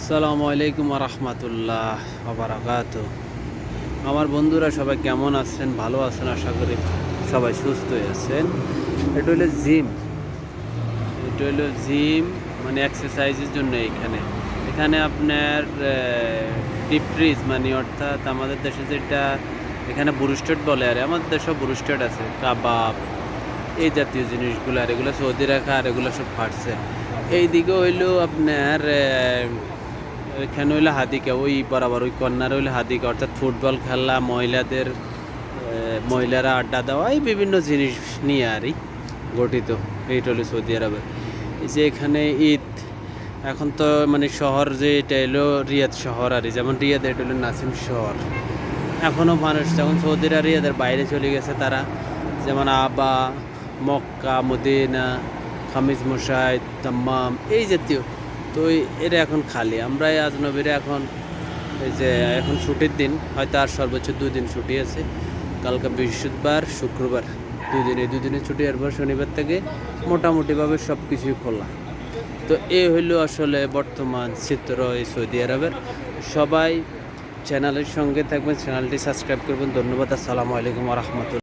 আসসালামু আলাইকুম রহমতুল্লাহ বারাকাতু। আমার বন্ধুরা সবাই কেমন আছেন? ভালো আছেন? আশা করি সবাই সুস্থই আছেন। এটা হলো জিম। মানে এক্সারসাইজের জন্য। এখানে এখানে আপনার ডিপ ফ্রিজ মানে অর্থাৎ আমাদের দেশে যেটা এখানে ব্রুস্টেড বলে, আর আমাদের দেশেও ব্রুস্টেড আছে, কাবাব এই জাতীয় জিনিসগুলো, আর এগুলো সৌদি রাখা, আর এগুলো সব ফাটছে। এইদিকে হইলো আপনার এখানে হইলো হাদিকা, ওই বরাবর ওই কর্নার হইলো হাদিকা, অর্থাৎ ফুটবল খেলা, মহিলারা আড্ডা দেওয়া, এই বিভিন্ন জিনিস নিয়ে আরই গঠিত। এইটা হলো সৌদি আরবে। এই যে এখানে ঈদ, এখন তো মানে শহর যে এটা হলো রিয়াদ শহর, আর যেমন রিয়াদ এটা হলো নাসিম শহর। এখনও মানুষ যখন সৌদিরা রিয়াদের বাইরে চলে গেছে, তারা যেমন আবা, মক্কা, মদিনা, খামিজ মুশাইদ, দাম্মাম এই জাতীয়, তো এরা এখন খালি। আমরা এই আজনবীরা এখন এই যে এখন ছুটির দিন, হয়তো আর সর্বোচ্চ 2 দিন ছুটি আছে, কালকে বৃহস্পতিবার, শুক্রবার, 2 দিন, এই 2 দিনের ছুটি। এরপর শনিবার থেকে মোটামুটিভাবে সব কিছুই খোলা। তো এই হইল আসলে বর্তমান চিত্র এই সৌদি আরবের। সবাই চ্যানেলের সঙ্গে থাকবেন, চ্যানেলটি সাবস্ক্রাইব করবেন। ধন্যবাদ। আসসালামু আলাইকুম রহমতুল্লাহ।